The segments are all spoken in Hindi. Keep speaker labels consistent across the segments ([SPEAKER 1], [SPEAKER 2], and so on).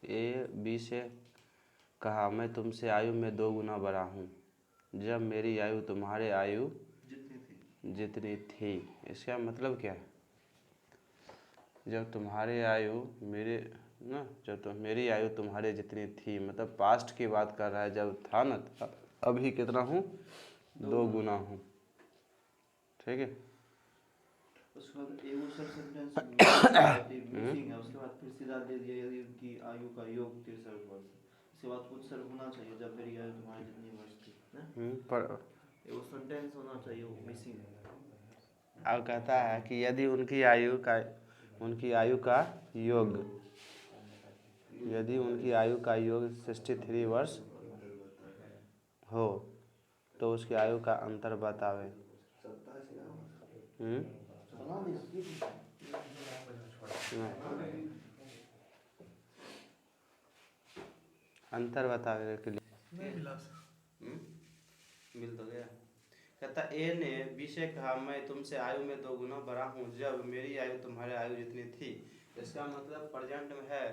[SPEAKER 1] ए बी से कहा मैं तुमसे आयु में 2 गुना बड़ा हूँ जब मेरी आयु तुम्हारे आयु जितनी थी। इसका मतलब क्या है? जब तुम्हारे आयु मेरे ना जब तो मेरी आयु तुम्हारे जितनी थी, मतलब पास्ट की बात कर रहा है। जब था ना, अभी कितना हूँ? 2 गुना हूँ। ठीक है।
[SPEAKER 2] उसके बाद एगो सर सेंटेंस मिसिंग है, उसके बाद फिर सीधा दे दिया यदि उनकी आयु का योग 63 वर्ष। उसके बाद कुछ सर होना चाहिए जब मेरी आयु तुम्हारी जितनी वर्ष थी ना,
[SPEAKER 1] पर
[SPEAKER 2] एगो सेंटेंस होना चाहिए, वो मिसिंग है।
[SPEAKER 1] अब कहता है कि यदि उनकी आयु का योग, यदि उनकी आयु का योग 63 वर्ष हो तो उसकी आयु का अंतर बतावे। अंतर बतावे के लिए मिल तो गया। कहता ए ने बी से कहा मैं तुमसे आयु में 2 गुना बड़ा हूँ जब मेरी आयु तुम्हारे आयु जितनी थी। इसका मतलब प्रेजेंट में है,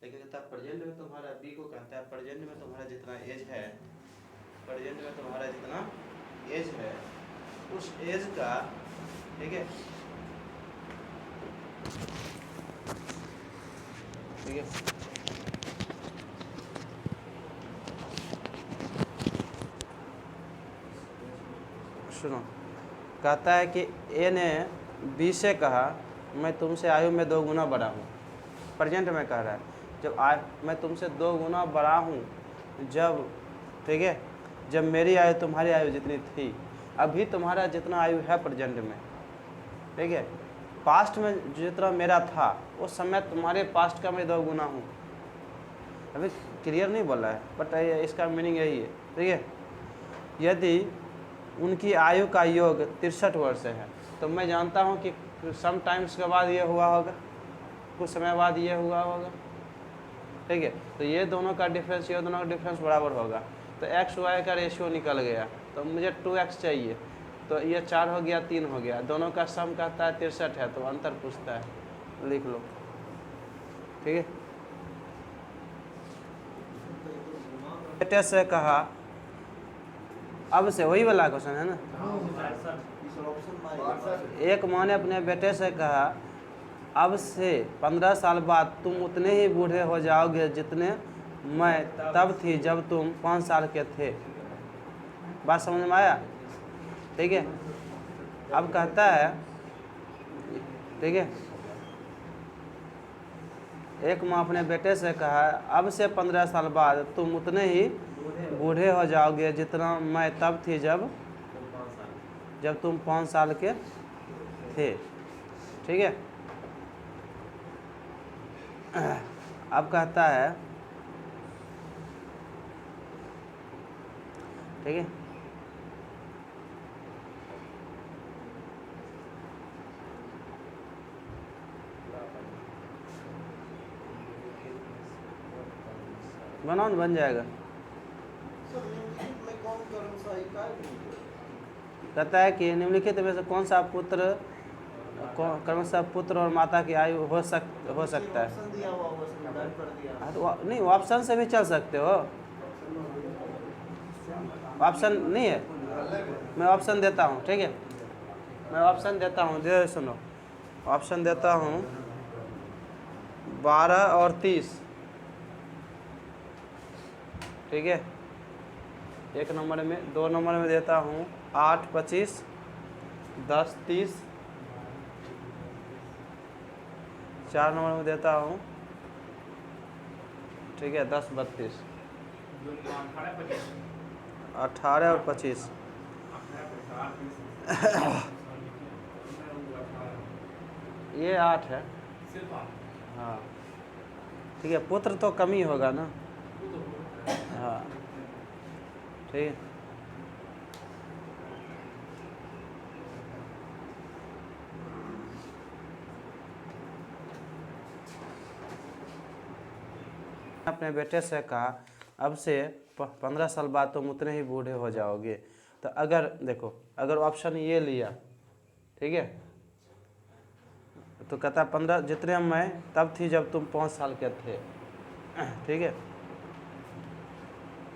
[SPEAKER 1] लेकिन कहता प्रेजेंट में तुम्हारा, बी को कहता है प्रेजेंट में तुम्हारा जितना एज है, प्रेजेंट में तुम्हारा जितना एज है उस एज का, ठीक है, ठीक है, सुनो। कहता है कि ए ने बी से कहा मैं तुमसे आयु में 2 गुना बड़ा हूँ। प्रेजेंट में कह रहा है जब मैं तुमसे 2 गुना बड़ा हूँ जब, ठीक है, जब मेरी आयु तुम्हारी आयु जितनी थी। अभी तुम्हारा जितना आयु है प्रेजेंट में, ठीक है, पास्ट में जितना मेरा था उस समय तुम्हारे पास्ट का मैं 2 गुना हूँ। अभी क्लियर नहीं बोला है, बट इसका मीनिंग यही है। ठीक है, यदि उनकी आयु का योग 63 वर्ष है तो मैं जानता हूँ कि सम टाइम्स के बाद ये हुआ होगा, कुछ समय बाद ये हुआ होगा। ठीक है, तो ये दोनों का डिफरेंस, ये दोनों का डिफरेंस बराबर होगा। तो एक्स वाई का रेशियो निकल गया, तो मुझे 2x चाहिए, तो ये 4 हो गया, 3 हो गया, दोनों का सम कहता है 63 है, तो अंतर पूछता है, लिख लो। ठीक है, बेटे से कहा, अब से वही वाला क्वेश्चन है ना। एक माँ ने अपने बेटे से कहा अब से 15 साल बाद तुम उतने ही बूढ़े हो जाओगे जितने मैं तब थी जब तुम 5 साल के थे। बात समझ में आया? ठीक है, अब कहता है, ठीक है, एक माँ अपने बेटे से कहा अब से 15 साल बाद तुम उतने ही बूढ़े हो जाओगे जितना मैं तब थी जब तुम 5 साल के थे। ठीक है, अब कहता है, ठीक है, बनाओ ना, बन जाएगा। कहता है कि निम्नलिखित में से कौन सा पुत्र, क्रमशः पुत्र और माता की आयु हो सकता है। हाँ तो नहीं, ऑप्शन से भी चल सकते हो, ऑप्शन नहीं है, मैं ऑप्शन देता हूँ। ठीक है, मैं ऑप्शन देता हूँ, जो सुनो, ऑप्शन देता हूँ 12 और 30। ठीक है, 1 नंबर में, 2 नंबर में देता हूँ 8, 25, 10, 30, 4 नंबर में देता हूँ, ठीक है, 10, 32, 18 और 25। ये 8 है। हाँ ठीक है, पुत्र तो कम ही होगा ना। हाँ ठीक है, अपने बेटे से कहा अब से 15 साल बाद तुम उतने ही बूढ़े हो जाओगे। तो अगर देखो, अगर ऑप्शन ये लिया, ठीक है, तो कहता 15 जितने मैं तब थी जब तुम 5 साल के थे। ठीक है,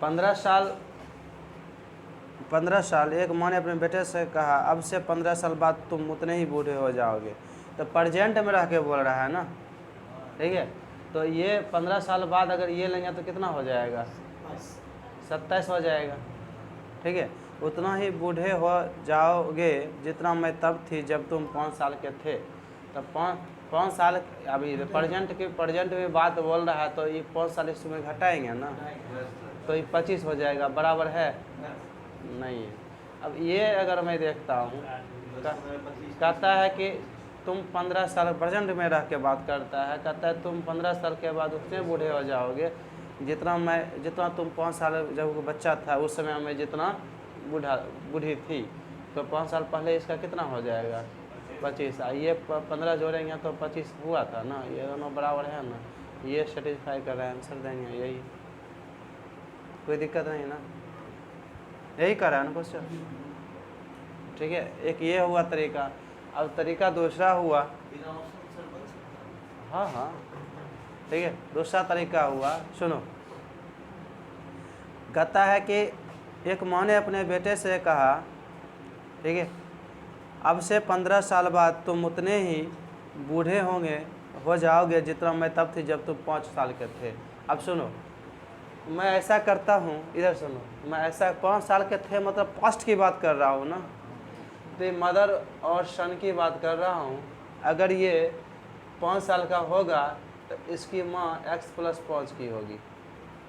[SPEAKER 1] 15 साल एक माँ ने अपने बेटे से कहा अब से 15 साल बाद तुम उतने ही बूढ़े हो जाओगे। तो प्रेजेंट में रह के बोल रहा है ना, ठीक है। तो ये 15 साल बाद अगर ये लेंगे तो कितना हो जाएगा, 27 हो जाएगा, ठीक है। उतना ही बूढ़े हो जाओगे जितना मैं तब थी जब तुम 5 साल के थे। तब 5 साल, अभी प्रेजेंट में बात बोल रहा है, तो ये 5 साल इसमें घटाएंगे ना, तो ये 25 हो जाएगा, बराबर है नहीं है। अब ये अगर मैं देखता हूँ, कहता है कि तुम 15 साल प्रेजेंट में रह के बात करता है, कहता है तुम 15 साल के बाद उतने बूढ़े हो जाओगे जितना तुम 5 साल जब बच्चा था उस समय में जितना बूढ़ी थी। तो 5 साल पहले इसका कितना हो जाएगा, 25। ये 15 जोड़ेंगे तो 25 हुआ था ना, ये दोनों बराबर है ना, ये सेटिस्फाई कर रहा है, आंसर देंगे यही, कोई दिक्कत नहीं ना, यही कर रहा है ना क्वेश्चन, ठीक है। एक ये हुआ तरीका। अब तरीका दूसरा हुआ, हाँ हाँ ठीक है, दूसरा तरीका हुआ, सुनो। कहता है कि एक माँ ने अपने बेटे से कहा, ठीक है, अब से 15 साल बाद तुम उतने ही बूढ़े हो जाओगे जितना मैं तब थी जब तुम 5 साल के थे। अब सुनो, मैं ऐसा करता हूँ, इधर सुनो, मैं ऐसा 5 साल के थे मतलब पास्ट की बात कर रहा हूँ ना, तो मदर और सन की बात कर रहा हूँ। अगर ये 5 साल का होगा तो इसकी माँ x + 5 की होगी,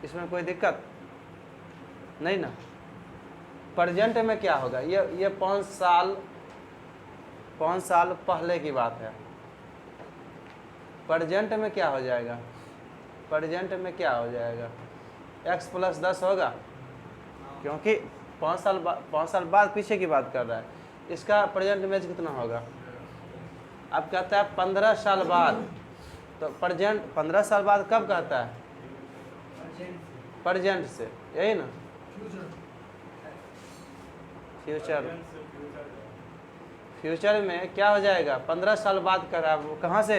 [SPEAKER 1] इसमें कोई दिक्कत नहीं ना। प्रेजेंट में क्या होगा, ये 5 साल पहले की बात है। प्रेजेंट में क्या हो जाएगा, प्रेजेंट में क्या हो जाएगा, x + 10 होगा, क्योंकि 5 साल बाद पीछे की बात कर रहा है। इसका प्रेजेंट में कितना होगा। अब कहता है 15 साल बाद, तो प्रेजेंट 15 साल बाद कब कहता है, प्रेजेंट से, यही ना, फ्यूचर में क्या हो जाएगा, 15 साल बाद कर रहा है वो, कहाँ से,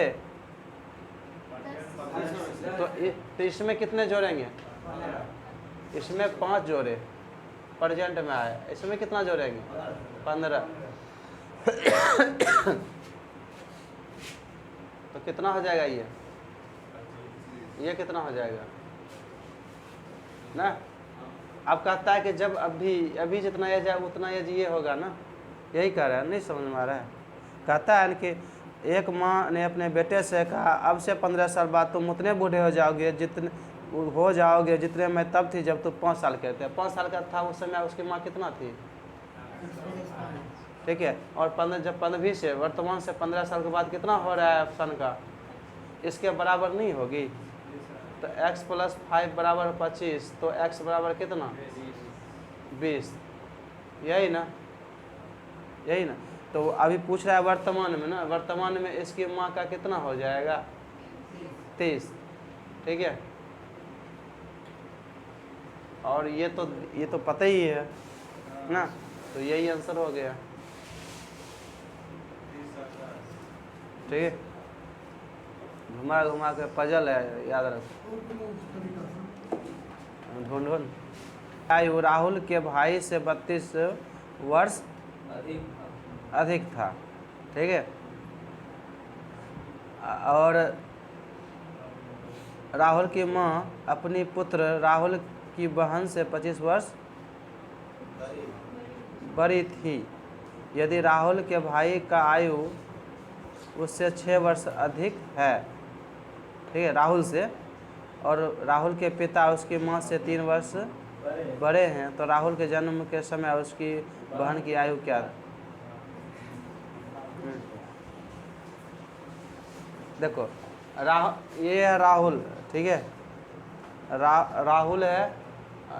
[SPEAKER 1] तो इसमें कितने जोड़ेंगे, इसमें 5 जोड़े, प्रेजेंट में आया, इसमें कितना जोड़ेंगे, 15। तो कितना हो जाएगा, ये कितना हो जाएगा ना। अब कहता है कि जब अभी जितना एज है उतना एज ये होगा ना, यही कह रहा है, नहीं समझ में आ रहा है। कहता है कि एक माँ ने अपने बेटे से कहा अब से 15 साल बाद तुम उतने बूढ़े हो जाओगे जितने मैं तब थी जब तुम 5 साल के थे। 5 साल का था उस समय, उसकी माँ कितना थी, ठीक है। और 15 से वर्तमान से 15 साल के बाद कितना हो रहा है सन का, इसके बराबर नहीं होगी। तो x + 5 बराबर 25, तो x बराबर कितना, 20, यही ना। तो अभी पूछ रहा है वर्तमान में ना, वर्तमान में इसकी माँ का कितना हो जाएगा, 30, ठीक है। और ये तो पता ही है ना, तो यही आंसर हो गया, ठीक है। घुमा के पजल है, याद रखो, ढूंढ। आयु राहुल के भाई से 32 वर्ष अधिक था, ठीक है। और राहुल की माँ अपनी पुत्र राहुल की बहन से 25 वर्ष बड़ी थी। यदि राहुल के भाई का आयु उससे 6 वर्ष अधिक है, ठीक है, राहुल से, और राहुल के पिता उसकी माँ से 3 वर्ष बड़े हैं, तो राहुल के जन्म के समय उसकी बहन की आयु क्या थी। देखो ये है राहुल, ठीक है, राहुल है,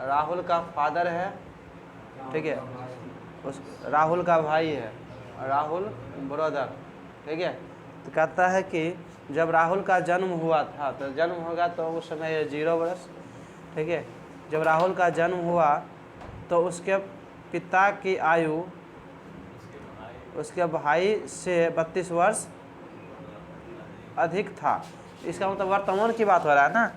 [SPEAKER 1] राहुल का फादर है, ठीक है, उस राहुल का भाई है, राहुल ब्रदर, ठीक है। तो कहता है कि जब राहुल का जन्म हुआ था, तो जन्म होगा तो उस समय 0 वर्ष, ठीक है। जब राहुल का जन्म हुआ तो उसके पिता की आयु उसके भाई से 32 वर्ष अधिक था। इसका मतलब वर्तमान की बात हो रहा है ना,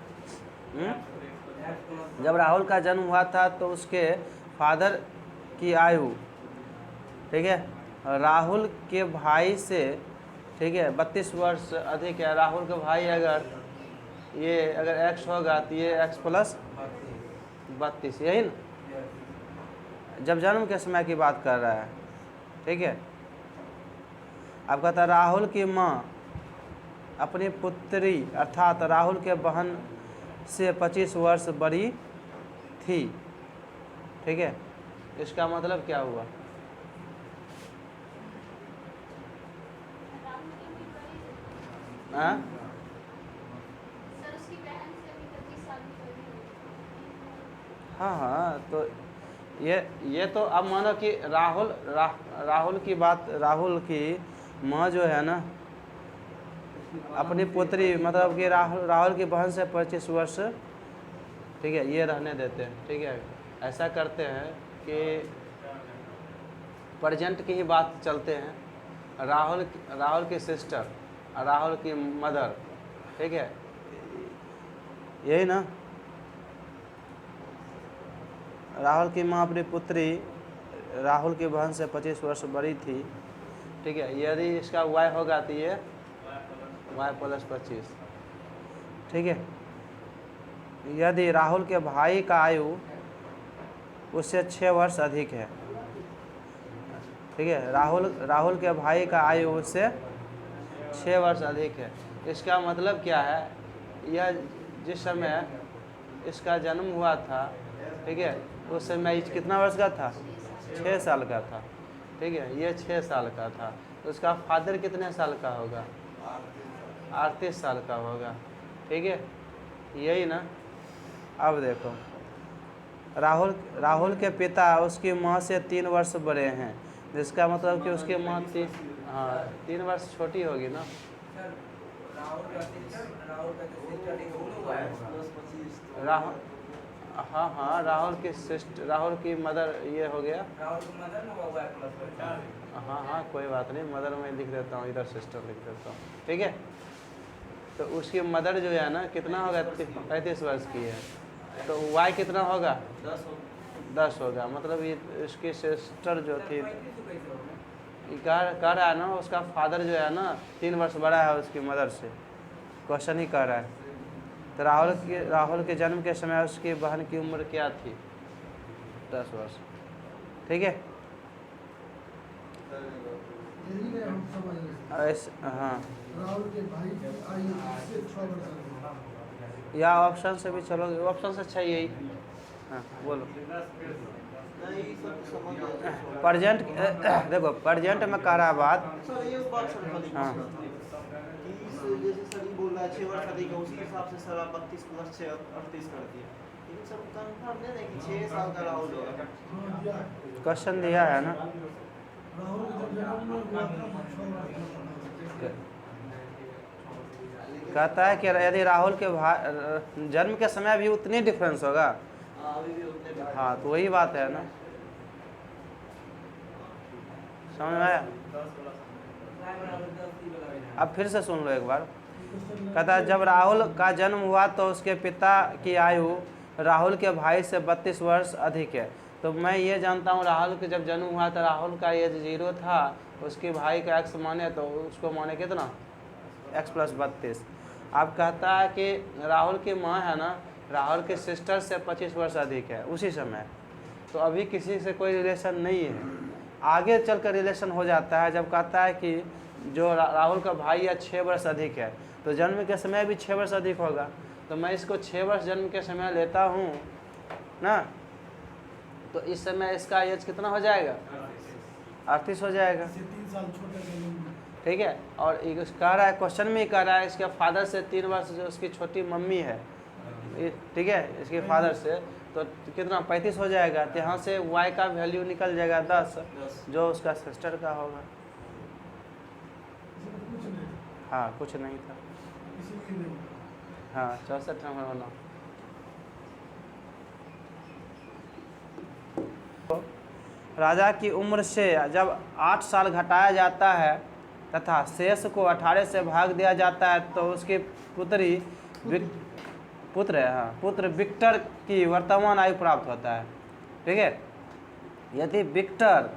[SPEAKER 1] जब राहुल का जन्म हुआ था तो उसके फादर की आयु, ठीक है, राहुल के भाई से, ठीक है, 32 वर्ष अधिक है। राहुल के भाई अगर x होगा तो ये x प्लस 32, यही ना, जब जन्म के समय की बात कर रहा है, ठीक है। अब कहता है राहुल की माँ अपनी पुत्री अर्थात राहुल के बहन से 25 वर्ष बड़ी थी, ठीक है। इसका मतलब क्या हुआ? हाँ हाँ हाँ, तो ये तो अब मानो कि राहुल की बात, राहुल की माँ जो है ना अपनी पुत्री, मतलब कि राहुल की बहन से 25 वर्ष, ठीक है, ये रहने देते हैं, ठीक है। ऐसा करते हैं कि प्रेजेंट की ही बात चलते हैं। राहुल की सिस्टर, राहुल की मदर, ठीक है, यही ना। राहुल की माँ अपनी पुत्री राहुल की बहन से 25 वर्ष बड़ी थी, ठीक है। यदि इसका y होगा तो ये y प्लस 25, ठीक है। यदि राहुल के भाई का आयु उससे 6 वर्ष अधिक है, ठीक है, राहुल के भाई का आयु उससे 6 वर्ष अधिक है। इसका मतलब क्या है? यह जिस समय इसका जन्म हुआ था, ठीक है, उस समय कितना वर्ष का था? 6 साल का था, ठीक है। ये 6 साल का था, तो उसका फादर कितने साल का होगा? 38 साल का होगा, ठीक है, यही ना। अब देखो, राहुल के पिता उसकी माँ से 3 वर्ष बड़े हैं, जिसका मतलब कि उसकी माँ 3 वर्ष छोटी होगी ना। राहुल, हाँ, राहुल की मदर ये हो गया। हाँ, कोई बात नहीं, मदर मैं लिख देता हूँ, इधर सिस्टर लिख देता हूँ, ठीक है। तो उसकी मदर जो है ना कितना होगा? 35 वर्ष की है, तो y कितना होगा? 10 होगा। मतलब ये उसकी सिस्टर जो थी, कह रहा है ना उसका फादर जो है ना 3 वर्ष बड़ा है उसकी मदर से, क्वेश्चन ही कह रहा है। तो राहुल के जन्म के समय उसकी बहन की उम्र क्या थी? 10 वर्ष, ठीक है। हाँ,
[SPEAKER 3] राहुल के भाई की आयु से 6 वर्ष,
[SPEAKER 1] या ऑप्शन से भी चलोगे? ऑप्शन से अच्छा यही। हाँ बोलो। प्रेजेंट देखो, प्रेजेंट में कह रहा बात।
[SPEAKER 2] सर ये बात सर खाली
[SPEAKER 1] हाँ।
[SPEAKER 2] कि जैसे सर ये बोल रहा है 6 वर्ष अधिक है, उसी हिसाब से सर आप 32 प्लस 6 38 कर दिए, लेकिन सर कंफर्म नहीं है कि 6 साल का राहुल होगा।
[SPEAKER 1] क्वेश्चन दिया है ना।
[SPEAKER 3] राहुल जब जन्म हुआ था 6 वर्ष,
[SPEAKER 1] कहता है कि यदि राहुल के जन्म के समय भी उतनी डिफरेंस होगा।
[SPEAKER 2] अभी भी उतने भी।
[SPEAKER 1] हाँ, तो वही बात है ना, समझ में आया? अब फिर से सुन लो एक बार। कहता है जब राहुल का जन्म हुआ तो उसके पिता की आयु राहुल के भाई से 32 वर्ष अधिक है। तो मैं ये जानता हूँ राहुल के जब जन्म हुआ था राहुल का एज 0 था, उसके भाई का x माने तो उसको माने कितना? x plus 32। अब कहता है कि राहुल की माँ है ना, राहुल के सिस्टर से 25 वर्ष अधिक है उसी समय, तो अभी किसी से कोई रिलेशन नहीं है। आगे चलकर रिलेशन हो जाता है जब कहता है कि जो राहुल का भाई है 6 वर्ष अधिक है, तो जन्म के समय भी 6 वर्ष अधिक होगा। तो मैं इसको 6 वर्ष जन्म के समय लेता हूँ ना, तो इस समय इसका एज कितना हो जाएगा? 38 हो जाएगा,
[SPEAKER 3] 3 साल छोटा जन्म,
[SPEAKER 1] ठीक है। और कह रहा है, क्वेश्चन में ही कह रहा है इसके फादर से 3 वर्ष जो उसकी छोटी मम्मी है, ठीक है, इसके फादर से, तो कितना? 35 हो जाएगा। तो यहाँ से y का वैल्यू निकल जाएगा 10, जो उसका सिस्टर का होगा।
[SPEAKER 3] कुछ नहीं,
[SPEAKER 1] हाँ, कुछ नहीं था।
[SPEAKER 3] किसी की नहीं।
[SPEAKER 1] हाँ, 64 नंबर होना। राजा की उम्र से जब 8 साल घटाया जाता है तथा शेष को 18 से भाग दिया जाता है, तो उसकी पुत्री पुत्र है, हाँ, पुत्र विक्टर की वर्तमान आयु प्राप्त होता है। ठीक है, यदि विक्टर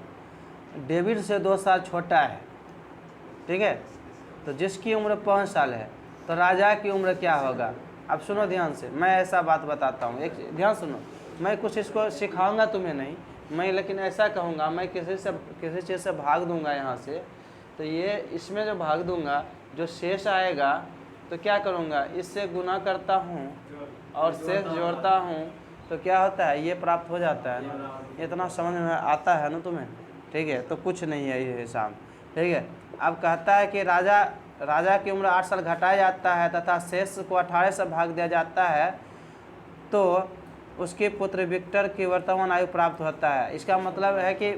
[SPEAKER 1] डेविड से 2 साल छोटा है, ठीक है, तो जिसकी उम्र 5 साल है, तो राजा की उम्र क्या होगा? अब सुनो ध्यान से, मैं ऐसा बात बताता हूँ, एक ध्यान सुनो, मैं कुछ इसको सिखाऊंगा तुम्हें नहीं, मैं लेकिन ऐसा कहूँगा, मैं किसी चीज़ से भाग दूंगा यहाँ से, तो ये इसमें जो भाग दूंगा, जो शेष आएगा तो क्या करूँगा, इससे गुना करता हूँ और शेष जोड़ता हूँ, तो क्या होता है, ये प्राप्त हो जाता है ना। इतना समझ में आता है ना तुम्हें? ठीक है, तो कुछ नहीं है ये हिसाब। ठीक है, अब कहता है कि राजा की उम्र 8 साल घटाया जाता है तथा शेष को 18 से भाग दिया जाता है, तो उसके पुत्र विक्टर की वर्तमान आयु प्राप्त होता है। इसका मतलब है कि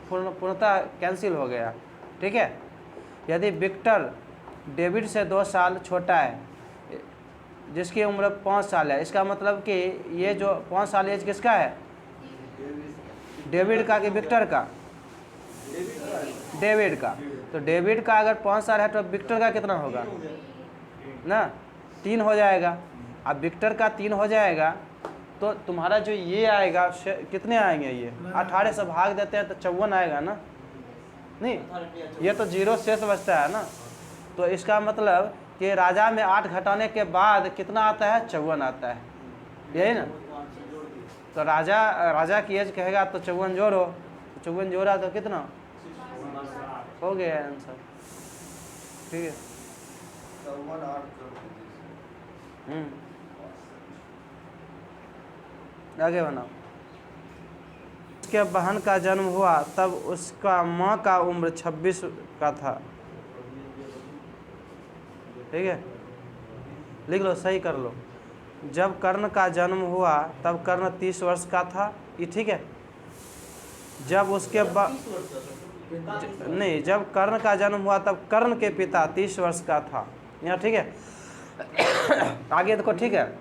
[SPEAKER 1] पूर्णतः कैंसिल हो गया। ठीक है, यदि विक्टर डेविड से 2 साल छोटा है, जिसकी उम्र 5 साल है, इसका मतलब कि ये जो 5 साल एज किसका है? डेविड का कि विक्टर का? डेविड का। तो डेविड का अगर 5 साल है तो विक्टर का कितना होगा ना? 3 हो जाएगा। अब विक्टर का 3 हो जाएगा तो तुम्हारा जो ये आएगा, कितने आएंगे? ये 18 से भाग देते हैं तो 54 आएगा ना? नहीं, ये तो 0 शेष बचता है ना। तो इसका मतलब कि राजा में 8 घटाने के बाद कितना आता है? 54 आता है, यही ना? तो राजा की एज कहेगा तो 54 जोड़ो, 54 जोड़ा तो कितना हो गया आंसर। ठीक है, आगे बनाओ। उसके बहन का जन्म हुआ तब उसका माँ का उम्र 26 का था। ठीक है, लिख लो, सही कर लो। जब कर्ण का जन्म हुआ तब कर्ण 30 वर्ष का था। ये ठीक है। जब उसके नहीं, जब कर्ण का जन्म हुआ तब कर्ण के पिता 30 वर्ष का था। यहाँ ठीक है। आगे देखो, ठीक है।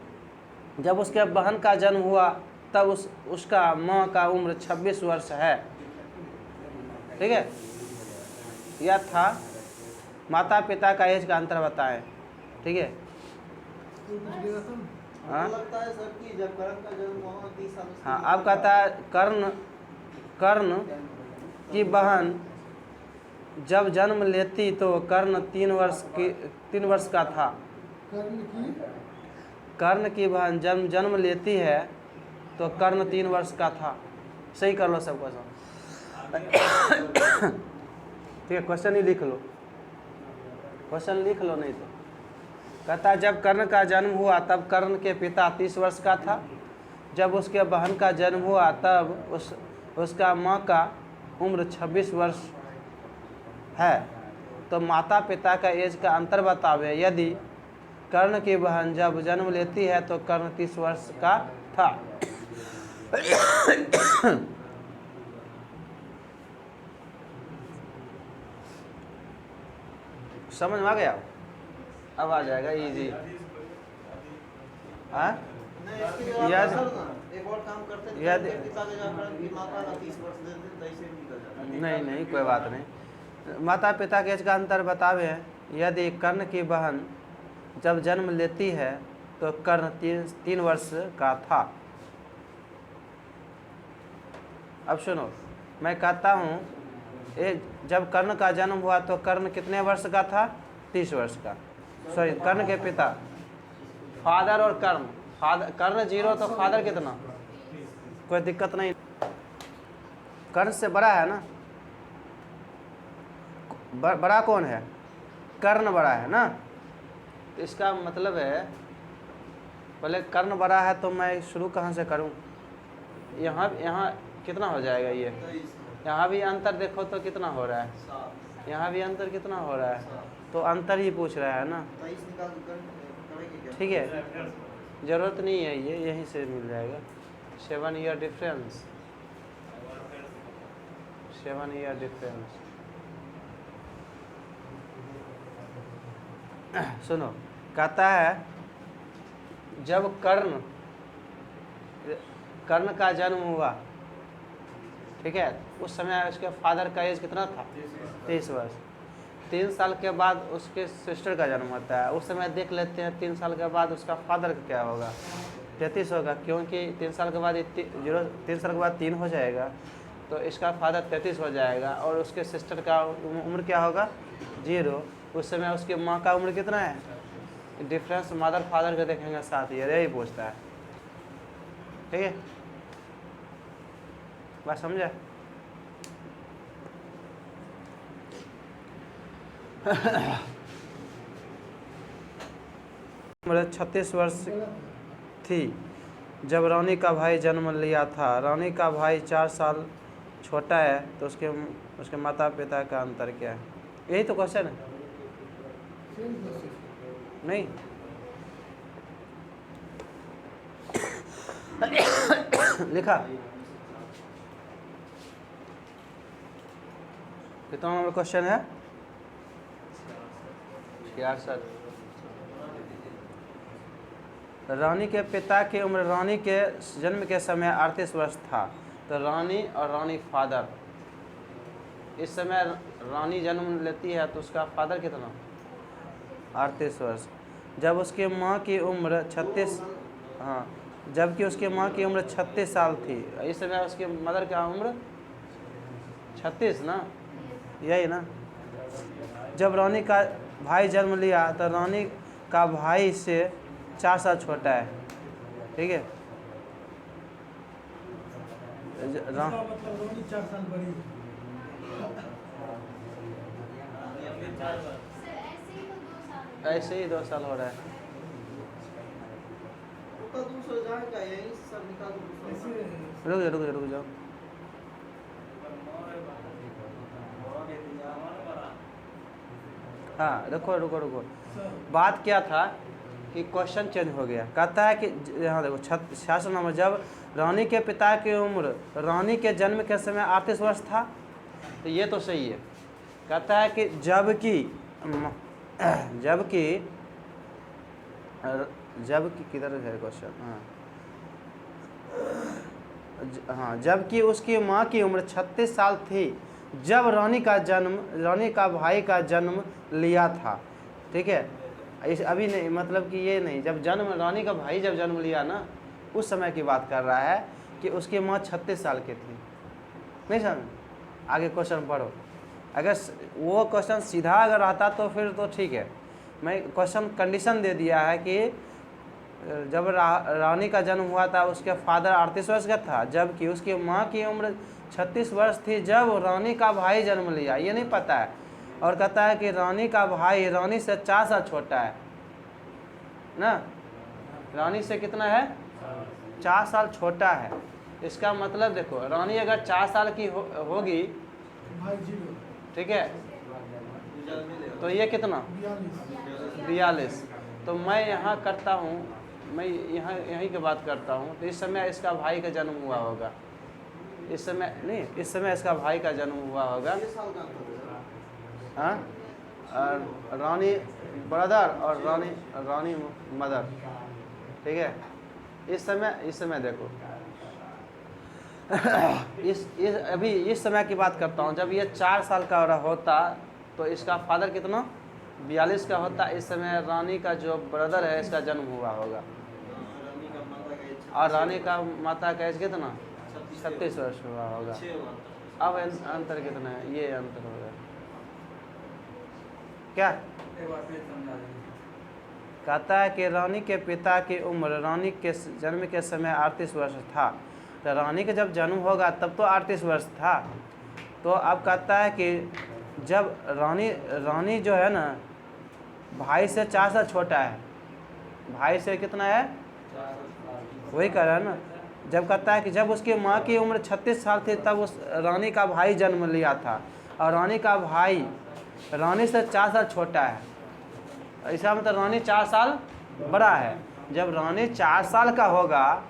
[SPEAKER 1] जब उसके बहन का जन्म हुआ तब उसका माँ का उम्र 26 वर्ष है। ठीक है, यह था। माता पिता का एज का अंतर बताएं। ठीक है, हाँ,
[SPEAKER 2] लगता है सर कि जब कर्ण का जन्म हुआ 30 साल।
[SPEAKER 1] हाँ, अब कहता है कर्ण की बहन जब जन्म लेती तो कर्ण 3 वर्ष का था। कर्ण की बहन जब जन्म लेती है तो कर्ण 3 वर्ष का था। सही कर लो सब क्वेश्चन। ठीक है, क्वेश्चन ही लिख लो, क्वेश्चन लिख लो, नहीं तो कहता जब कर्ण का जन्म हुआ तब कर्ण के पिता 30 वर्ष का था। जब उसके बहन का जन्म हुआ तब उसका माँ का उम्र 26 वर्ष है। तो माता पिता का एज का अंतर बतावे। यदि कर्ण की बहन जब जन्म लेती है तो कर्ण 30 वर्ष का था। समझ में आ गया? अब आ जाएगा इजी। हाँ, याद
[SPEAKER 2] एक और काम करते थे,
[SPEAKER 1] याद
[SPEAKER 2] पिता के जाकर की माता का 30 वर्ष दे देते, तैसे निकल जाता।
[SPEAKER 1] नहीं, कोई बात नहीं। माता पिता के एज का अंतर बतावे। यदि कर्ण की बहन जब जन्म लेती है तो कर्ण 3 वर्ष का था। अब सुनो, मैं कहता हूँ जब कर्ण का जन्म हुआ तो कर्ण कितने वर्ष का था? 30 वर्ष का। सॉरी, कर्ण के पिता, फादर और कर्ण 0 तो फादर कितना? कोई दिक्कत नहीं, कर्ण से बड़ा है ना। बड़ा कौन है? कर्ण बड़ा है ना। तो इसका मतलब है पहले कर्ण बड़ा है तो मैं शुरू कहाँ से करूँ? यहाँ कितना हो जाएगा? ये यहाँ भी अंतर देखो तो कितना हो रहा है? यहाँ भी अंतर कितना हो रहा है? तो अंतर ही पूछ रहा है ना।
[SPEAKER 2] 23 निकाल करेंगे क्या?
[SPEAKER 1] ठीक है, ज़रूरत नहीं है, ये यहीं से मिल जाएगा। 7 ईयर डिफरेंस, 7 ईयर डिफरेंस। सुनो, कहता है जब कर्ण का जन्म हुआ, ठीक है, उस समय उसके फादर का एज कितना था? 30 वर्ष। 3 साल के बाद उसके सिस्टर का जन्म होता है, उस समय देख लेते हैं 3 साल के बाद उसका फादर का क्या होगा। 33 होगा, क्योंकि 3 साल के बाद 3 साल के बाद 3 हो जाएगा, तो इसका फादर 33 हो जाएगा। और उसके सिस्टर का उम्र क्या होगा, 0। उस समय उसकी माँ का उम्र कितना है, डिफरेंस मदर फादर के देखेंगे साथ, यही पूछता है। ठीक है, बात समझे। उम्र 36 वर्ष थी जब रानी का भाई जन्म लिया था। रानी का भाई 4 साल छोटा है, तो उसके माता पिता का अंतर क्या है? यही तो क्वेश्चन है। नहीं लिखा कितना नंबर क्वेश्चन है? 66। रानी के पिता की उम्र रानी के जन्म के समय 38 वर्ष था। तो रानी और रानी फादर, इस समय रानी जन्म लेती है तो उसका फादर कितना, 38 वर्ष। जब उसकी माँ की उम्र 36, हाँ, जबकि उसकी माँ की उम्र 36 साल थी। इस समय उसकी मदर का उम्र 36 ना, यही ना। जब रानी का भाई जन्म लिया तो रानी का भाई से 4 साल छोटा है। ठीक है,
[SPEAKER 3] इसका मतलब रानी 4 साल बड़ी है।
[SPEAKER 1] ऐसे ही 2 साल हो रहा है।
[SPEAKER 2] उसका दूसरा जाएगा, यही सब निकाल दो।
[SPEAKER 3] ऐसे
[SPEAKER 1] रुक जाओ। हाँ रुको। बात क्या था कि क्वेश्चन चेंज हो गया। कहता है कि यहाँ देखो 66 नंबर, जब रानी के पिता की उम्र रानी के जन्म के समय 38 वर्ष था। तो ये तो सही है। कहता है कि जबकि किधर है क्वेश्चन, हाँ, जबकि उसकी माँ की उम्र 36 साल थी जब रानी का भाई का जन्म लिया था। ठीक है, इस अभी नहीं, मतलब कि ये नहीं, जब रानी का भाई जब जन्म लिया ना, उस समय की बात कर रहा है कि उसकी माँ 36 साल की थी। नहीं समझ? आगे क्वेश्चन पढ़ो। अगर वो क्वेश्चन सीधा अगर आता तो फिर तो ठीक है। मैं क्वेश्चन कंडीशन दे दिया है कि जब रानी का जन्म हुआ था उसके फादर 38 वर्ष का था, जबकि उसकी माँ की उम्र 36 वर्ष थी जब रानी का भाई जन्म लिया। ये नहीं पता है। और कहता है कि रानी का भाई रानी से 4 साल छोटा है ना। रानी से कितना है, 4 साल छोटा है। इसका मतलब देखो, रानी अगर 4 साल की होगी,
[SPEAKER 3] भाई 0,
[SPEAKER 1] ठीक है, तो ये कितना, 42। तो मैं यहाँ करता हूँ, मैं यहीं की बात करता हूँ। तो इस समय इसका भाई का जन्म हुआ होगा, इस समय इसका भाई का जन्म हुआ होगा। हाँ, और रानी ब्रदर और रानी मदर। ठीक है, इस समय देखो अभी इस समय की बात करता हूँ। जब ये 4 साल का होता तो इसका फादर कितना, 42 का होता। इस समय रानी का जो ब्रदर है इसका जन्म हुआ होगा, और रानी का माता का एज कितना, 36 वर्ष हुआ होगा। अब अंतर कितना है, ये अंतर होगा क्या। कहता है कि रानी के पिता की उम्र रानी के जन्म के समय 38 वर्ष था। तो रानी का जब जन्म होगा तब तो 38 वर्ष था। तो अब कहता है कि जब रानी जो है ना, भाई से 4 साल छोटा है। भाई से कितना है, वही कह रहा है ना। जब कहता है कि जब उसकी माँ की उम्र 36 साल थी तब उस रानी का भाई जन्म लिया था, और रानी का भाई रानी से 4 साल छोटा है। ऐसा मतलब रानी 4 साल बड़ा है। जब रानी 4 साल का होगा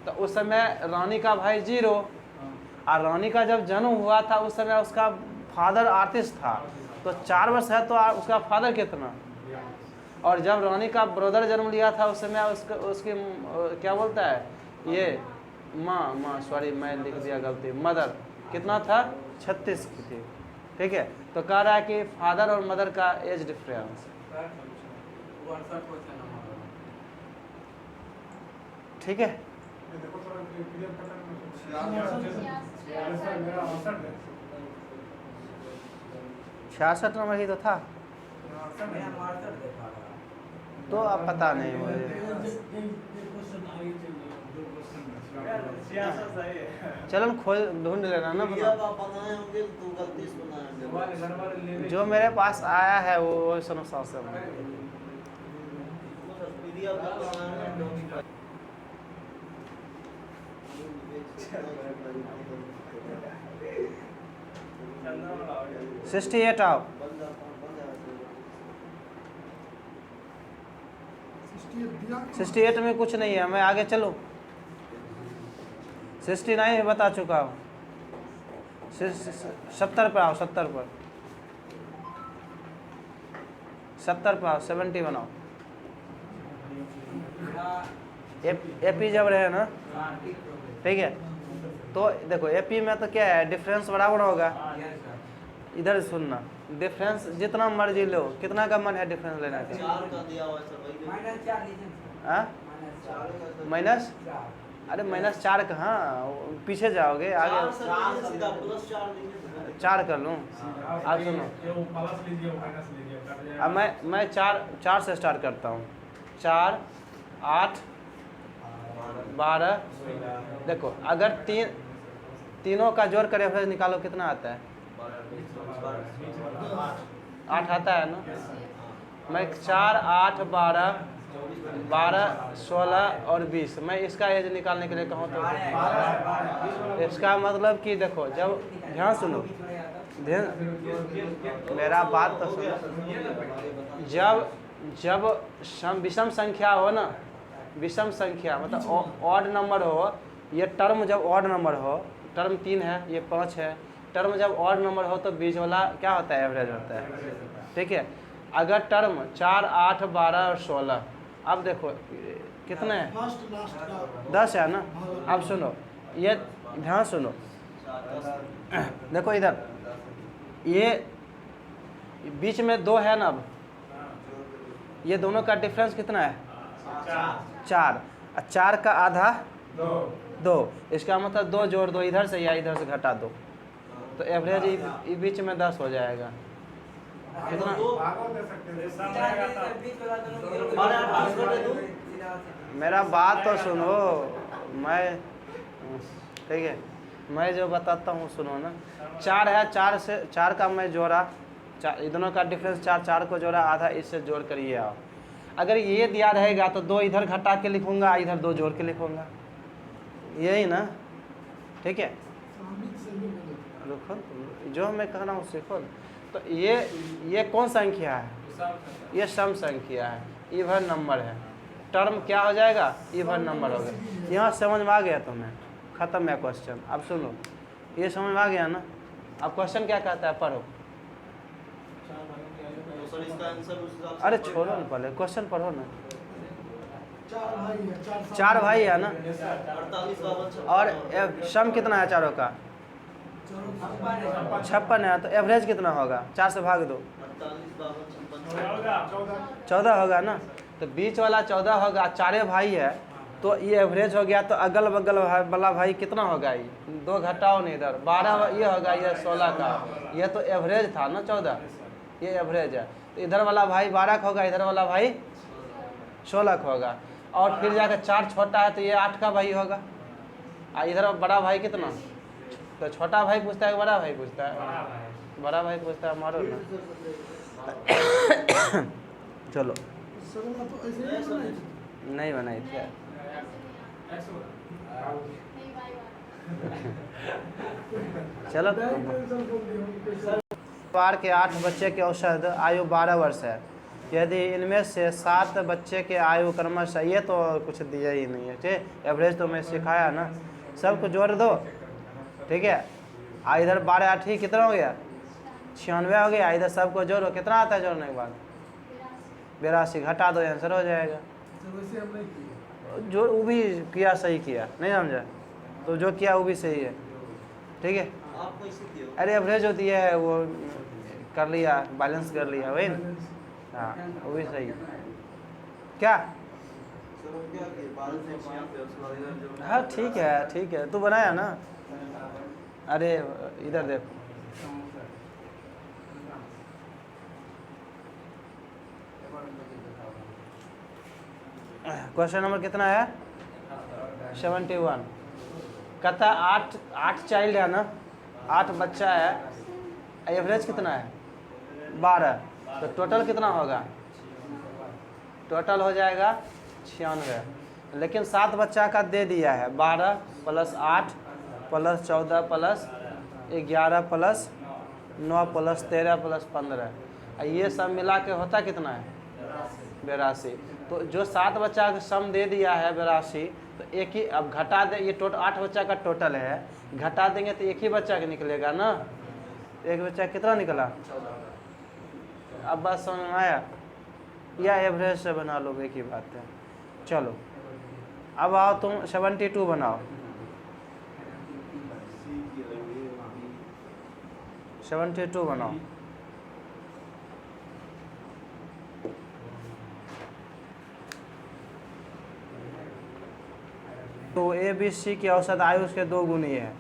[SPEAKER 1] तो उस समय रानी का भाई 0, और रानी का जब जन्म हुआ था उस समय उसका फादर 38 था। तो 4 वर्ष है तो उसका फादर कितना। और जब रानी का ब्रदर जन्म लिया था उस समय उसकी क्या बोलता है ये, माँ सॉरी मैं लिख दिया गलती, मदर कितना था, 36 की थी। ठीक है, तो कह रहा है कि फादर और मदर का एज डिफरेंस, ठीक है।
[SPEAKER 3] ये देखो थोड़ा क्लियर पैटर्न में सर मेरा 68 है।
[SPEAKER 1] 66 नंबर ही तो था, तो अब पता नहीं मुझे। चलो खोज ढूंढ लेना ना,
[SPEAKER 2] PDF आप बनाए होंगे तो गलती से बनाए होंगे।
[SPEAKER 1] जो मेरे पास आया है वो उस अनुसार से बना।
[SPEAKER 2] PDF आप बनाए होंगे।
[SPEAKER 1] 68 आओ। 68 में कुछ नहीं है, मैं आगे चलूँ। 69 बता चुका हूँ। 70 पर आओ, 70 पर 70 बनाओ। एपी जब रहे ना, ठीक है, तो देखो एपी में तो क्या है, डिफरेंस बराबर होगा। इधर सुनना, डिफरेंस जितना मर्जी लो, कितना का मन है डिफरेंस लेने का?
[SPEAKER 2] 4 का दिया हुआ है सर, वही
[SPEAKER 1] हाँ माइनस, अरे -4 कहाँ, पीछे जाओगे आगे। 4 कर लूँ, आप सुनो। अब मैं 4 से स्टार्ट करता हूँ। 4 8 12। देखो अगर तीनों का जोड़ कर एवरेज निकालो, कितना आता है? 8 आता है ना। मैं 4 8 12 16 और 20, मैं इसका एज निकालने के लिए कहूँ तो इसका मतलब कि देखो, जब ध्यान सुनो, मेरा बात तो सुनो। जब विषम संख्या हो ना, विषम संख्या मतलब ऑड नंबर हो, ये टर्म जब ऑड नंबर हो, टर्म 3 है, ये 5 है, टर्म जब ऑड नंबर हो तो बीच वाला क्या होता है? एवरेज होता है, ठीक है। अगर टर्म 4 8 12 और 16, अब देखो कितने हैं? 10 है ना। अब सुनो, ये ध्यान सुनो, देखो इधर ये बीच में 2 है ना। अब ये दोनों का डिफरेंस कितना है? 4। 4 का आधा 2, इसका मतलब 2 जोड़ दो इधर से या इधर से घटा दो, तो एवरेज बीच में 10 हो जाएगा। कितना? मेरा बात तो सुनो, मैं ठीक है, मैं जो बताता हूँ सुनो ना। 4 है, 4 का मैं जोड़ा, दोनों का डिफरेंस 4 को जोड़ा, आधा इससे जोड़ कर ये आओ। अगर ये दिया रहेगा तो 2 इधर घटा के लिखूंगा, इधर 2 जोड़ के लिखूंगा, यही ना, ठीक है। रुको, जो मैं कह रहा हूँ सीखो। तो ये कौन संख्या है? ये सम संख्या है, इवन नंबर है। टर्म क्या हो जाएगा? इवन नंबर हो गया। यहाँ समझ में आ गया तुम्हें? खत्म है क्वेश्चन। अब सुनो, ये समझ में आ गया ना। अब क्वेश्चन क्या कहता है, पढ़ो। अरे छोड़ो ना, पहले क्वेश्चन पढ़ो ना। 4 भाई है ना, और सम कितना है चारों का? 56 है, तो एवरेज कितना होगा? 4 से भाग दो, 14 होगा ना। तो बीच वाला 14 होगा, 4 भाई है, तो ये एवरेज हो गया। तो अगल बगल वाला भाई कितना होगा? ये 2 घटाओ नहीं, इधर 12 ये होगा, ये 16 का, ये तो एवरेज था ना 14, ये एवरेज है। तो इधर वाला भाई 12 का होगा, इधर वाला भाई 16 का होगा, और फिर जाकर 4 छोटा है तो ये 8 का भाई होगा। इधर बड़ा भाई कितना? तो छोटा भाई पूछता है, बड़ा भाई पूछता है? बड़ा भाई पूछता है, मारो ना। चलो, नहीं बनाई थी चलो। परिवार के 8 बच्चे के औसत आयु 12 वर्ष है। यदि इनमें से 7 बच्चे के आयु क्रमशः, ये तो कुछ दिया ही नहीं है, ठीक। एवरेज तो मैं सिखाया ना, सबको जोड़ दो, ठीक है। इधर 12 8 ही कितना हो गया? 96 हो गया। इधर सबको जोड़ो, कितना आता है जोड़ने के बाद? 82। घटा दो, आंसर हो जाएगा। जो वो भी किया, सही किया, नहीं समझा? तो जो किया वो भी सही है, ठीक है।
[SPEAKER 2] आप कैसे दिए हो?
[SPEAKER 1] अरे एवरेज होती है वो, कर लिया, बैलेंस कर लिया वही ना। हाँ वही सही है। क्या?
[SPEAKER 2] सर हम क्या किए 12 से 5 पे उसके बाद इधर जो
[SPEAKER 1] हाँ ठीक है, तू बनाया ना। अरे इधर देख, क्वेश्चन नंबर कितना है? 71। कहता है 8 चाइल्ड है ना, 8 बच्चा है, एवरेज कितना है? 12। तो टोटल कितना होगा? टोटल हो जाएगा 96। लेकिन 7 बच्चा का दे दिया है, 12 + 8 + 14 + 11 + 9 + 13 + 15, ये सब मिला के होता कितना है? 82। तो जो 7 बच्चा का सम दे दिया है 82, तो एक ही, अब घटा दे, ये टोटल 8 बच्चा का टोटल है, घटा देंगे तो एक ही बच्चा का निकलेगा ना। एक बच्चा कितना निकला? अब बात समझ में आया? या एवरेज से बना लो, एक ही बात है। चलो अब आओ तुम 72 बनाओ। 72 बनाओ। तो ए बी सी की औसत आयु उसके 2 गुनी है,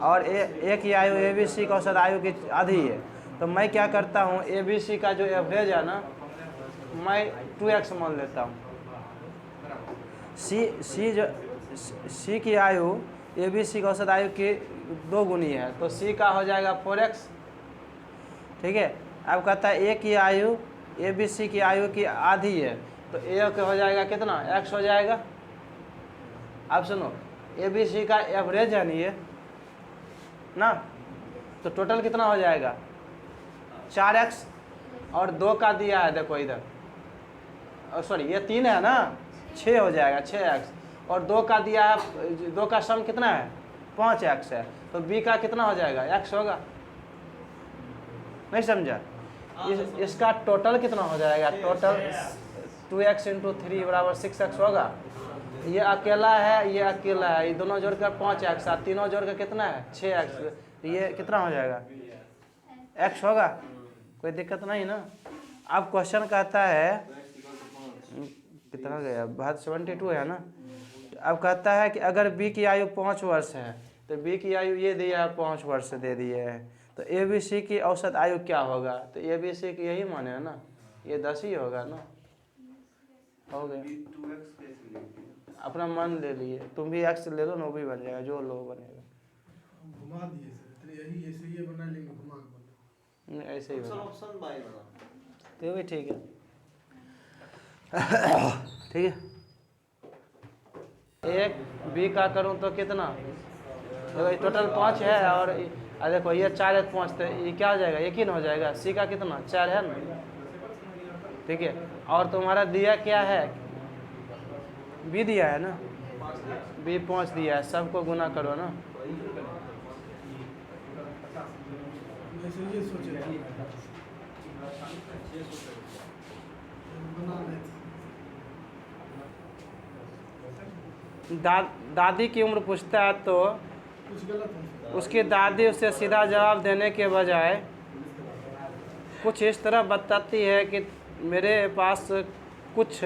[SPEAKER 1] और एक ही आयु ए बी सी की औसत आयु की आधी है। तो मैं क्या करता हूँ, ए बी सी का जो एवरेज है ना, मैं 2x मान लेता हूँ। सी की आयु ए बी सी की औसत आयु की 2 गुनी है, तो सी का हो जाएगा 4x। ठीक है। अब कहता है ए की आयु ए बी सी की आयु की आधी है, तो ए का हो जाएगा कितना? x हो जाएगा। अब सुनो, ए बी सी का एवरेज है नहीं ये ना, तो टोटल कितना हो जाएगा? 4x, और 2 का दिया है, देखो इधर, सॉरी ये 3 है ना, 6 हो जाएगा, 6x, और 2 का दिया है, 2 का सम कितना है? 5x है, तो b का कितना हो जाएगा? x होगा। नहीं समझा? इसका टोटल कितना हो जाएगा? टोटल 2x × 3 = 6x होगा। ये अकेला है, ये अकेला है, ये दोनों जोड़कर 5x, और तीनों जोड़कर कितना है? 6x। ये कितना हो जाएगा? x होगा। कोई दिक्कत नहीं ना। अब क्वेश्चन कहता है, कितना गया? बात 72 है ना। अब कहता है कि अगर b की आयु 5 वर्ष है, तो b की आयु ये दिया है 5 वर्ष दे दिए है, तो ए बी सी की औसत आयु क्या होगा? तो ए बी सी की यही माने है ना, ये 10 ही होगा ना। हो गया।
[SPEAKER 2] 2x कैसे लेंगे?
[SPEAKER 1] अपना मन ले लिए, तुम भी x ले लो ना, वो भी बन जाएगा, जो लो बनेगा।
[SPEAKER 3] घुमा दिए सर, यही ऐसे ही बना लेंगे, घुमा के बना।
[SPEAKER 1] नहीं ऐसे ही
[SPEAKER 2] सर
[SPEAKER 1] बना,
[SPEAKER 2] ऑप्शन बाय बना।
[SPEAKER 1] तो भी ठीक है। ठीक है। एक बी का करूँ तो कितना? देखो ये टोटल 5 है, और देखो ये 4 1 5, तो ये क्या हो जाएगा? 1 ही ना हो जाएगा। सी का कितना? 4 है ना। ठीक है। और तुम्हारा दिया क्या है? बी दिया है ना, बी 5 दिया है, सबको गुना करो ना।
[SPEAKER 3] ऐसे ये सोचे बना लेते।
[SPEAKER 1] दादी की उम्र पूछता है, तो
[SPEAKER 3] कुछ गलत है।
[SPEAKER 1] उसकी दादी उसे सीधा जवाब देने के बजाय कुछ इस तरह बताती है कि मेरे पास कुछ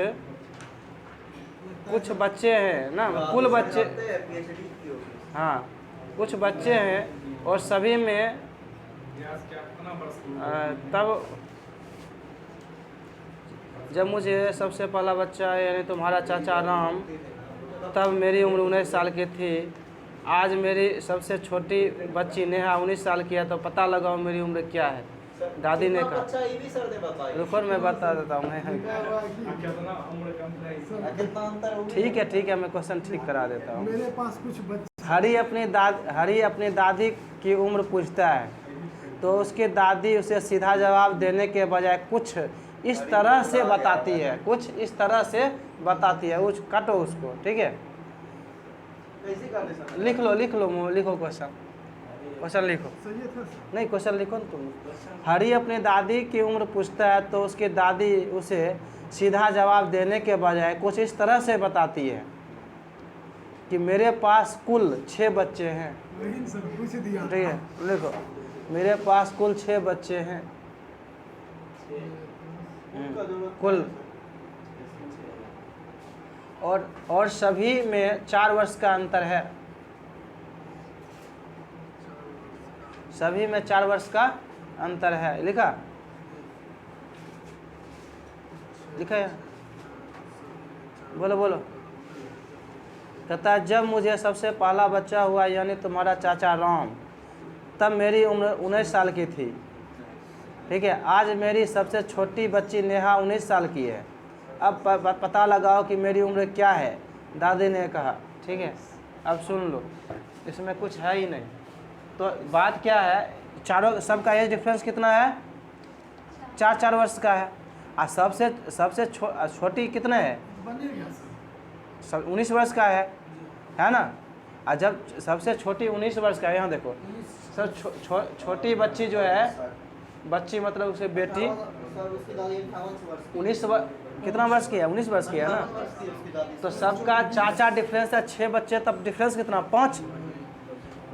[SPEAKER 1] बच्चे हैं ना, कुल बच्चे,
[SPEAKER 2] PhD की होगी।
[SPEAKER 1] हाँ कुछ बच्चे हैं, और सभी में तब जब मुझे सबसे पहला बच्चा यानी तुम्हारा चाचा राम, तब मेरी उम्र 19 साल की थी। आज मेरी सबसे छोटी बच्ची नेहा 19 साल की है, तो पता लगाओ मेरी उम्र क्या है। दादी ने कहा,
[SPEAKER 2] अच्छा ये भी सर ने बताया।
[SPEAKER 1] रुको मैं बता देता हूँ मैं।
[SPEAKER 2] कितना अंतर हो गया?
[SPEAKER 1] ठीक है मैं क्वेश्चन ठीक करा देता हूँ।
[SPEAKER 3] मेरे पास कुछ बच्चे।
[SPEAKER 1] हरी अपनी दादी की उम्र पूछता है, तो उसकी दादी उसे सीधा जवाब देने के बजाय कुछ इस तरह से बताती है, कुछ इस तरह से बताती है। उस काटो उसको, ठीक है।
[SPEAKER 2] कैसे करने सर?
[SPEAKER 1] लिखो क्वेश्चन लिखो।
[SPEAKER 3] सही था सर।
[SPEAKER 1] नहीं क्वेश्चन लिखो ना तुम। हरी अपनी दादी की उम्र पूछता है, तो उसकी दादी उसे सीधा जवाब देने के बजाय कुछ इस तरह से बताती है। कि मेरे पास कुल 6 बच्चे हैं।
[SPEAKER 3] लेकिन सर पूछ दिया
[SPEAKER 1] ठीक है, लिखो मेरे पास कुल 6 बच्चे हैं।
[SPEAKER 2] उनका जरूरत
[SPEAKER 1] कुल और सभी में 4 वर्ष का अंतर है। सभी में 4 वर्ष का अंतर है। लिखा लिखा है, बोलो बोलो। कहता है जब मुझे सबसे पहला बच्चा हुआ यानी तुम्हारा चाचा राम, तब मेरी उम्र 19 साल की थी। ठीक है, आज मेरी सबसे छोटी बच्ची नेहा 19 साल की है। अब पता लगाओ कि मेरी उम्र क्या है, दादी ने कहा। ठीक है, अब सुन लो, इसमें कुछ है ही नहीं। तो बात क्या है, चारों सबका एज डिफरेंस कितना है? 4 वर्ष का है। और सबसे छोटी कितना है?
[SPEAKER 3] बनेगा सर
[SPEAKER 1] 19 वर्ष का है ना। और जब सबसे छोटी 19 वर्ष का है, यहाँ देखो सर छोटी बच्ची जो है, बच्ची मतलब उसे बेटी
[SPEAKER 2] सर उसकी दादी 58 वर्ष की।
[SPEAKER 1] 19 कितना वर्ष की है? 19 वर्ष की है ना।
[SPEAKER 2] 58 वर्ष की उसकी दादी।
[SPEAKER 1] तो सबका 4 डिफरेंस है, 6 बच्चे, तब डिफरेंस कितना? 5।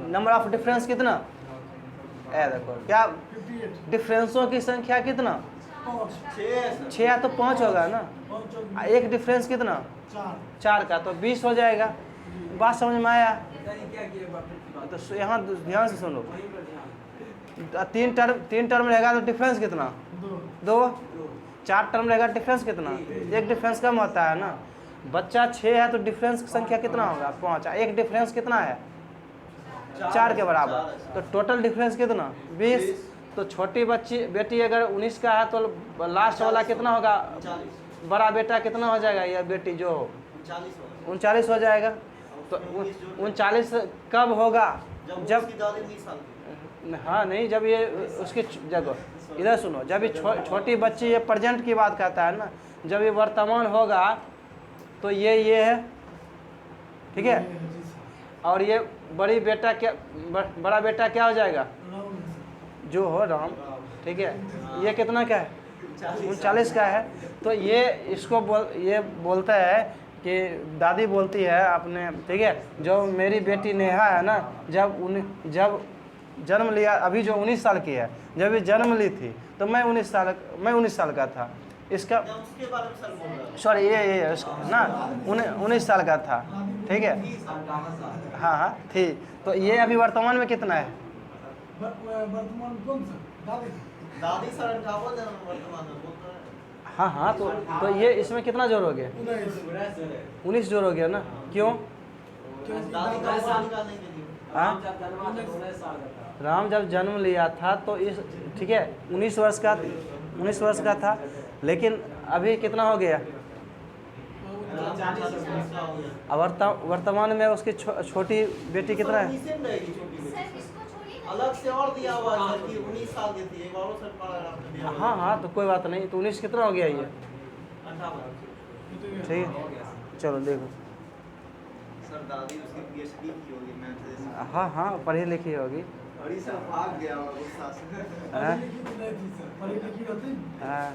[SPEAKER 1] नंबर ऑफ डिफरेंस कितना? देखो क्या
[SPEAKER 3] 58
[SPEAKER 1] डिफरेंसों की संख्या कितना?
[SPEAKER 3] 5
[SPEAKER 1] 6 है तो 5 होगा ना। एक डिफरेंस कितना? 4 का, तो 20 हो जाएगा। बात समझ में आया? तो यहाँ ध्यान से सुनो, 3 टर्म रहेगा तो डिफरेंस कितना? 2। 4 टर्म रहेगा, डिफरेंस कितना? एक डिफरेंस कम होता है ना। बच्चा 6 है तो डिफरेंस की संख्या कितना होगा? 5। एक डिफरेंस कितना है? 4 के बराबर। तो टोटल डिफरेंस कितना? 20। तो छोटी बेटी अगर 19 का है तो लास्ट वाला कितना होगा?
[SPEAKER 2] 39
[SPEAKER 1] बड़ा बेटा कितना हो जाएगा? या बेटी जो 39 हो जाएगा। तो 39 कब होगा? जब
[SPEAKER 2] उसकी दादी 20 साल की।
[SPEAKER 1] हाँ नहीं, जब ये उसकी जगह इधर सुनो, जब ये छोटी बच्ची ये प्रेजेंट की बात करता है ना, जब ये वर्तमान होगा तो ये है। ठीक है, और ये बड़ा बेटा क्या हो जाएगा? जो हो राम। ठीक है, ये कितना का है? 39 का है। तो ये इसको ये बोलता है कि दादी बोलती है अपने, ठीक है, जो मेरी बेटी नेहा है ना, जब जन्म लिया, अभी जो 19 साल की है, जब ये जन्म ली थी तो मैं 19 साल का था। इसका
[SPEAKER 2] उसके बारे में सर बोल रहा हूँ।
[SPEAKER 1] सॉरी ये ना 19 साल का था। ठीक है, हाँ थी। तो ये अभी वर्तमान में कितना है?
[SPEAKER 3] वर्तमान कौन सा दादी
[SPEAKER 2] दादी सर 58 है वर्तमान में बोल रहे हैं।
[SPEAKER 1] हाँ तो ये इसमें कितना जोड़ हो गया? 19 जोड़ हो गया ना। क्यों?
[SPEAKER 2] दादी का उम्र निकालने के लिए।
[SPEAKER 1] हाँ, राम जब जन्म लिया था तो इस, ठीक है, 19 वर्ष का था। लेकिन अभी कितना हो गया? अब वर्तमान में उसकी छोटी बेटी कितना है?
[SPEAKER 2] अलग से और दिया हुआ है सर कि 19 साल की थी। एक और सर पैराग्राफ में दिया हुआ है।
[SPEAKER 1] हाँ तो कोई बात नहीं। तो 19 कितना हो गया ये?
[SPEAKER 2] 58।
[SPEAKER 1] ठीक है, चलो देखो।
[SPEAKER 2] सर दादी उसकी पीएचडी की होगी मैथ।
[SPEAKER 1] हाँ पढ़ी लिखी होगी।
[SPEAKER 2] अरे सर भाग गया होगा गुस्सा से।
[SPEAKER 1] हाँ?
[SPEAKER 3] पढ़ी लिखी तो नहीं थी सर, पढ़ी लिखी होती
[SPEAKER 1] हाँ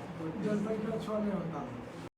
[SPEAKER 3] जनसंख्या 6 में होता।